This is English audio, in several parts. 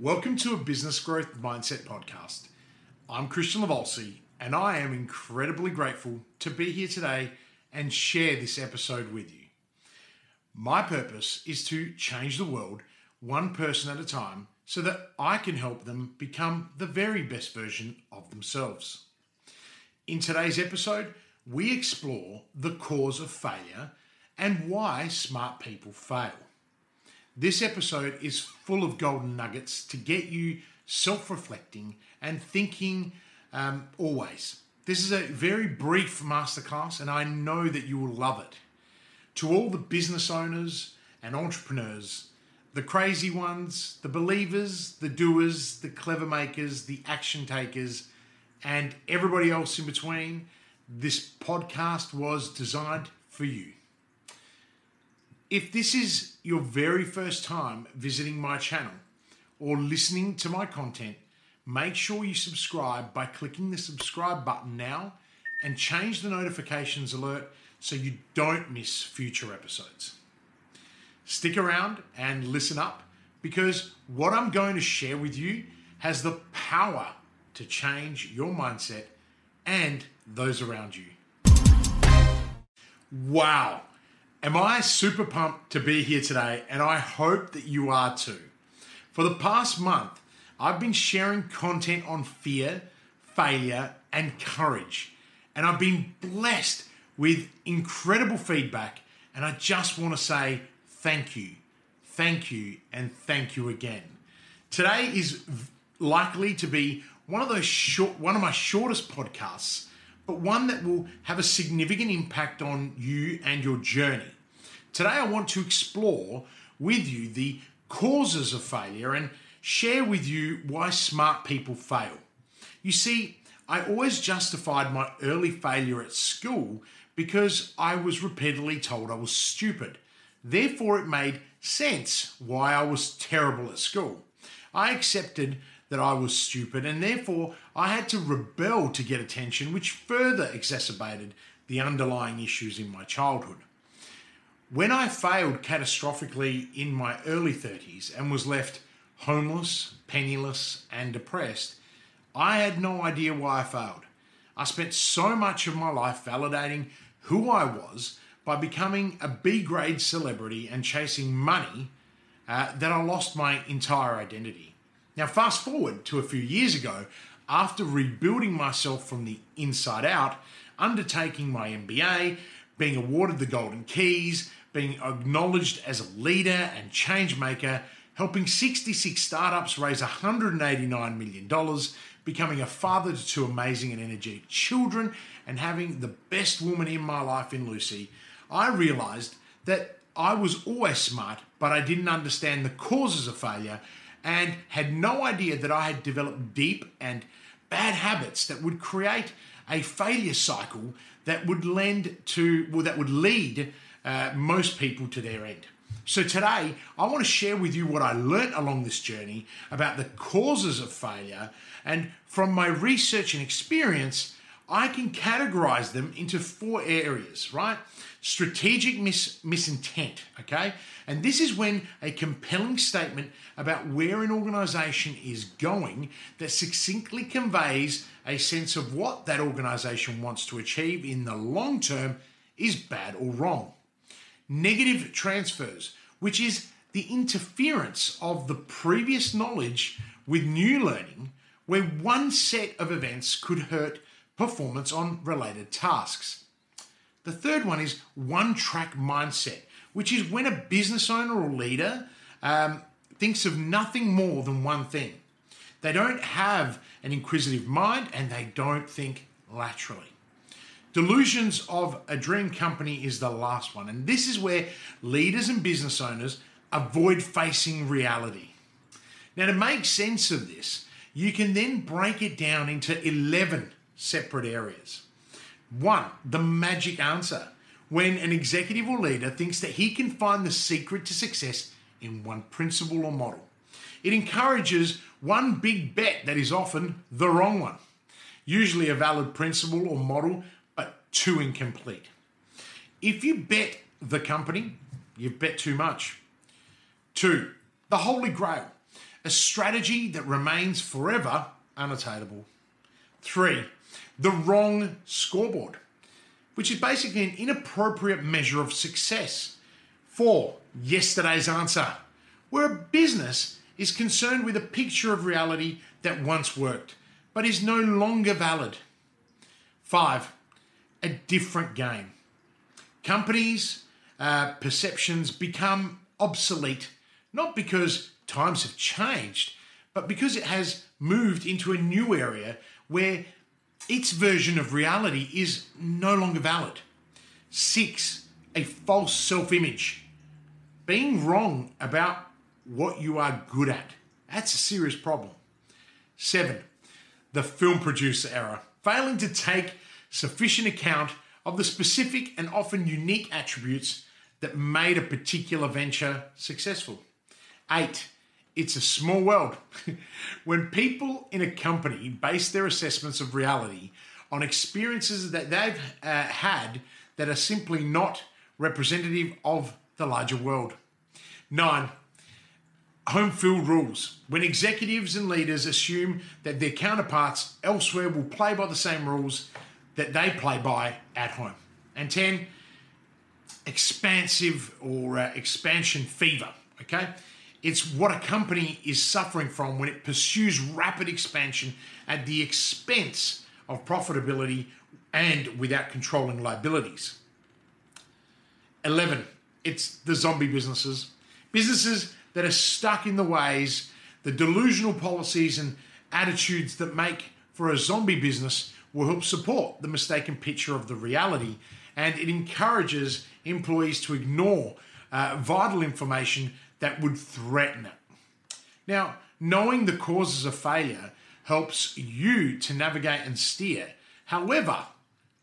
Welcome to a Business Growth Mindset podcast. I'm Kristian Livosli, and I am incredibly grateful to be here today and share this episode with you. My purpose is to change the world one person at a time so that I can help them become the very best version of themselves. In today's episode, we explore the cause of failure and why smart people fail. This episode is full of golden nuggets to get you self-reflecting and thinking always. This is a very brief masterclass, and I know that you will love it. To all the business owners and entrepreneurs, the crazy ones, the believers, the doers, the clever makers, the action takers, and everybody else in between, this podcast was designed for you. If this is your very first time visiting my channel or listening to my content, make sure you subscribe by clicking the subscribe button now and change the notifications alert so you don't miss future episodes. Stick around and listen up, because what I'm going to share with you has the power to change your mindset and those around you. Wow! Am I super pumped to be here today, and I hope that you are too. For the past month, I've been sharing content on fear, failure, and courage, and I've been blessed with incredible feedback, and I just want to say thank you, and thank you again. Today is likely to be one of my shortest podcasts, but one that will have a significant impact on you and your journey. Today, I want to explore with you the causes of failure and share with you why smart people fail. You see, I always justified my early failure at school because I was repeatedly told I was stupid. Therefore, it made sense why I was terrible at school. I accepted that I was stupid, and therefore I had to rebel to get attention, which further exacerbated the underlying issues in my childhood. When I failed catastrophically in my early 30s and was left homeless, penniless, and depressed, I had no idea why I failed. I spent so much of my life validating who I was by becoming a B-grade celebrity and chasing money that I lost my entire identity. Now, fast forward to a few years ago, after rebuilding myself from the inside out, undertaking my MBA, being awarded the Golden Keys, being acknowledged as a leader and change maker, helping 66 startups raise $189 million, becoming a father to two amazing and energetic children, and having the best woman in my life in Lucy, I realized that I was always smart, but I didn't understand the causes of failure and had no idea that I had developed deep and bad habits that would create a failure cycle that would lead most people to their end. So today, I want to share with you what I learned along this journey about the causes of failure, and from my research and experience, I can categorize them into 4 areas, right? Strategic misintent, okay? And this is when a compelling statement about where an organization is going that succinctly conveys a sense of what that organization wants to achieve in the long term is bad or wrong. Negative transfers, which is the interference of the previous knowledge with new learning, where one set of events could hurt performance on related tasks. The third one is one-track mindset, which is when a business owner or leader thinks of nothing more than one thing. They don't have an inquisitive mind, and they don't think laterally. Delusions of a dream company is the last one, and this is where leaders and business owners avoid facing reality. Now, to make sense of this, you can then break it down into 11 separate areas. 1, the magic answer, when an executive or leader thinks that he can find the secret to success in one principle or model. It encourages one big bet that is often the wrong one, usually a valid principle or model, but too incomplete. If you bet the company, you've bet too much. 2, the Holy Grail, a strategy that remains forever unattainable. 3, the wrong scoreboard, which is basically an inappropriate measure of success. 4, yesterday's answer, where a business is concerned with a picture of reality that once worked, but is no longer valid. 5, a different game. Companies' perceptions become obsolete, not because times have changed, but because it has moved into a new area where its version of reality is no longer valid. 6, a false self-image. Being wrong about what you are good at. That's a serious problem. 7, the film producer error. Failing to take sufficient account of the specific and often unique attributes that made a particular venture successful. 8, it's a small world. When people in a company base their assessments of reality on experiences that they've had that are simply not representative of the larger world. 9, home field rules. When executives and leaders assume that their counterparts elsewhere will play by the same rules that they play by at home. And 10, expansive or expansion fever, okay? It's what a company is suffering from when it pursues rapid expansion at the expense of profitability and without controlling liabilities. 11, it's the zombie businesses. Businesses that are stuck in the ways, the delusional policies and attitudes that make for a zombie business will help support the mistaken picture of the reality, and it encourages employees to ignore vital information that would threaten it. Now, knowing the causes of failure helps you to navigate and steer. However,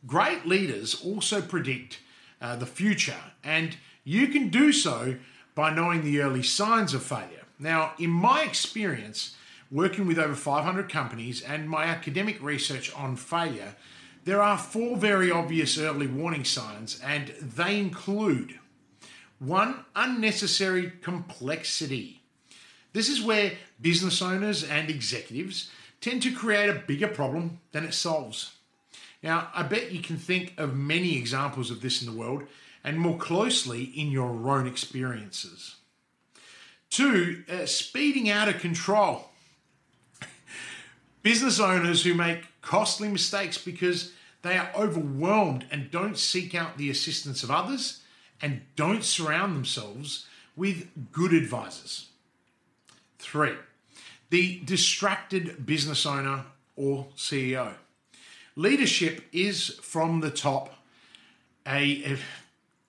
great leaders also predict the future, and you can do so by knowing the early signs of failure. Now, in my experience, working with over 500 companies and my academic research on failure, there are 4 very obvious early warning signs, and they include 1, unnecessary complexity. This is where business owners and executives tend to create a bigger problem than it solves. Now, I bet you can think of many examples of this in the world, and more closely in your own experiences. 2, speeding out of control. Business owners who make costly mistakes because they are overwhelmed and don't seek out the assistance of others and don't surround themselves with good advisors. 3, the distracted business owner or CEO. Leadership is from the top. A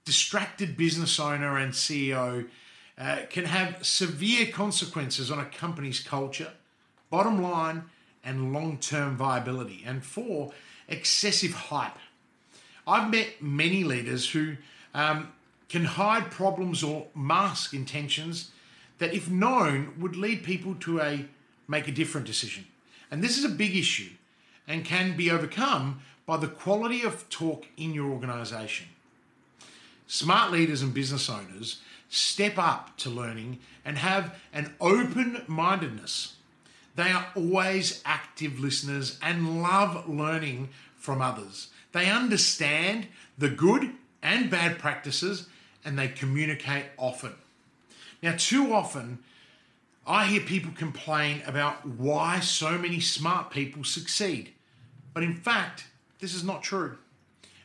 distracted business owner and CEO can have severe consequences on a company's culture, bottom line, and long-term viability. And 4, excessive hype. I've met many leaders who can hide problems or mask intentions that, if known, would lead people to make a different decision. And this is a big issue and can be overcome by the quality of talk in your organization. Smart leaders and business owners step up to learning and have an open-mindedness. They are always active listeners and love learning from others. They understand the good and bad practices, and they communicate often. Now, too often, I hear people complain about why so many smart people succeed. But in fact, this is not true.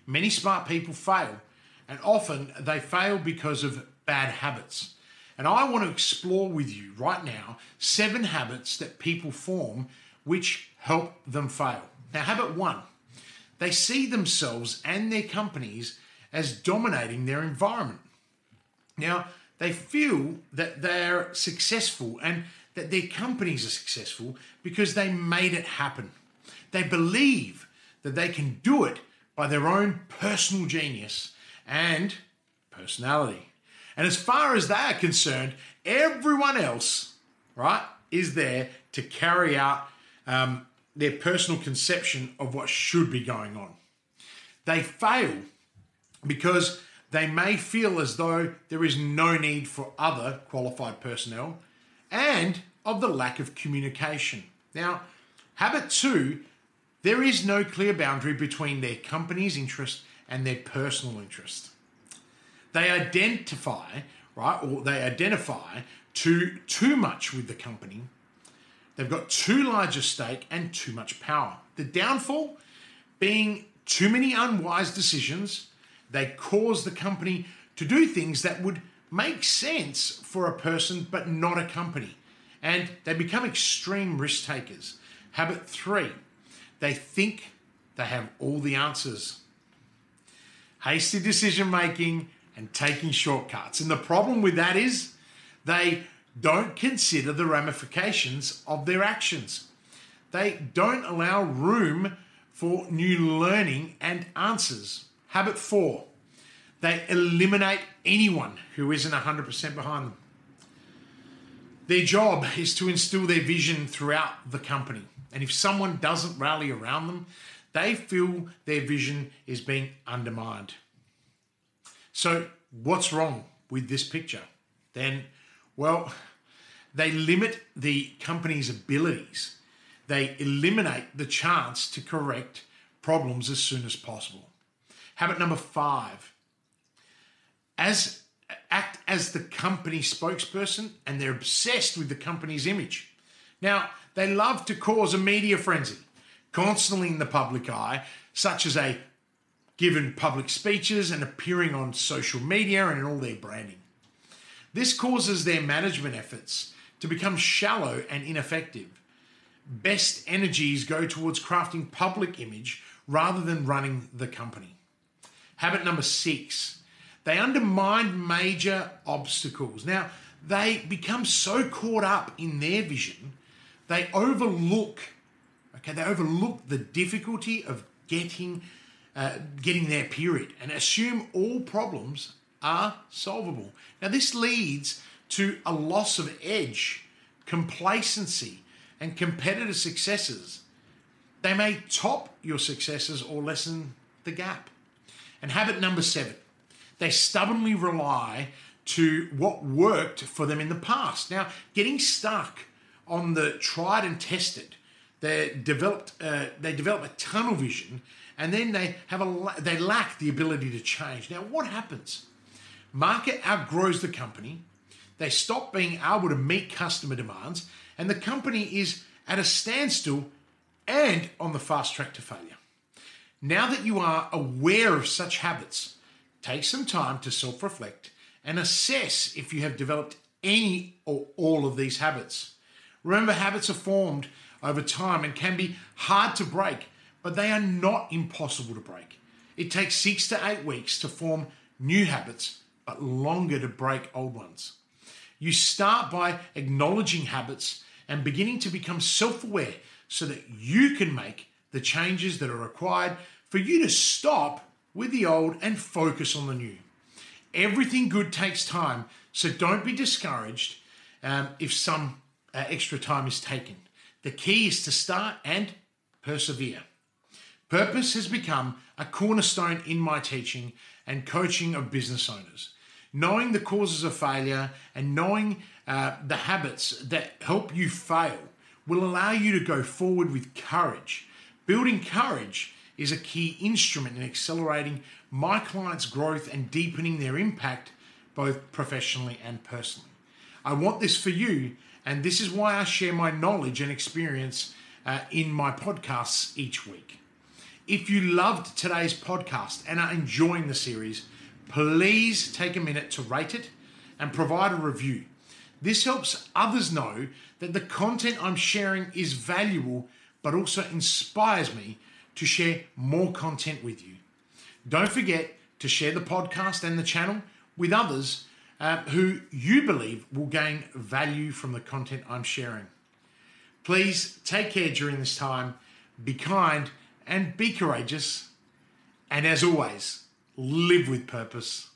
Many smart people fail, and often they fail because of bad habits. And I want to explore with you right now 7 habits that people form which help them fail. Now, habit 1, they see themselves and their companies as dominating their environment. Now, they feel that they're successful and that their companies are successful because they made it happen. They believe that they can do it by their own personal genius and personality. And as far as they are concerned, everyone else, right, is there to carry out their personal conception of what should be going on. They fail because they may feel as though there is no need for other qualified personnel, and of the lack of communication. Now, habit 2, there is no clear boundary between their company's interest and their personal interest. They identify too much with the company. They've got too large a stake and too much power. The downfall being too many unwise decisions. They cause the company to do things that would make sense for a person but not a company. And they become extreme risk takers. Habit 3, they think they have all the answers. Hasty decision making and taking shortcuts. And the problem with that is they don't consider the ramifications of their actions. They don't allow room for new learning and answers. Habit 4, they eliminate anyone who isn't 100% behind them. Their job is to instill their vision throughout the company. And if someone doesn't rally around them, they feel their vision is being undermined. So what's wrong with this picture? Then, well, they limit the company's abilities. They eliminate the chance to correct problems as soon as possible. Habit number 5, act as the company spokesperson, and they're obsessed with the company's image. Now, they love to cause a media frenzy, constantly in the public eye, such as giving public speeches and appearing on social media and in all their branding. This causes their management efforts to become shallow and ineffective. Best energies go towards crafting public image rather than running the company. Habit number 6, they undermine major obstacles. Now, they become so caught up in their vision, they overlook the difficulty of getting their period and assume all problems are solvable. Now, this leads to a loss of edge, complacency, and competitive successes. They may top your successes or lessen the gap. And habit number 7, they stubbornly rely to what worked for them in the past. Now, getting stuck on the tried and tested, they develop a tunnel vision, and then they lack the ability to change. Now, what happens? Market outgrows the company. They stop being able to meet customer demands, and the company is at a standstill and on the fast track to failure. Now that you are aware of such habits, take some time to self-reflect and assess if you have developed any or all of these habits. Remember, habits are formed over time and can be hard to break, but they are not impossible to break. It takes 6 to 8 weeks to form new habits, but longer to break old ones. You start by acknowledging habits and beginning to become self-aware so that you can make the changes that are required for you to stop with the old and focus on the new. Everything good takes time, so don't be discouraged if some extra time is taken. The key is to start and persevere. Purpose has become a cornerstone in my teaching and coaching of business owners. Knowing the causes of failure and knowing the habits that help you fail will allow you to go forward with courage. Building courage is a key instrument in accelerating my clients' growth and deepening their impact both professionally and personally. I want this for you, and this is why I share my knowledge and experience in my podcasts each week. If you loved today's podcast and are enjoying the series, please take a minute to rate it and provide a review. This helps others know that the content I'm sharing is valuable, but also inspires me to share more content with you. Don't forget to share the podcast and the channel with others who you believe will gain value from the content I'm sharing. Please take care during this time, be kind and be courageous, and as always, live with purpose.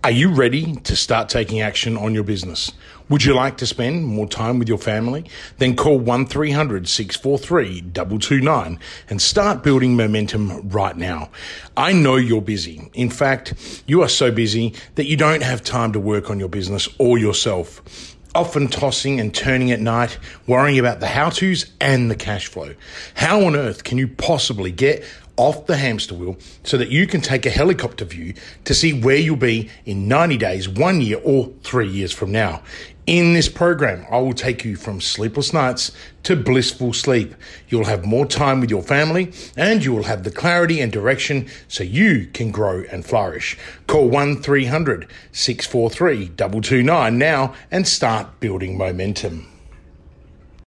Are you ready to start taking action on your business? Would you like to spend more time with your family? Then call 1-300-643-229 and start building momentum right now. I know you're busy. In fact, you are so busy that you don't have time to work on your business or yourself. Often tossing and turning at night, worrying about the how-tos and the cash flow. How on earth can you possibly get off the hamster wheel so that you can take a helicopter view to see where you'll be in 90 days, 1 year, or 3 years from now? In this program, I will take you from sleepless nights to blissful sleep. You'll have more time with your family and you will have the clarity and direction so you can grow and flourish. Call 1-300-643-229 now and start building momentum.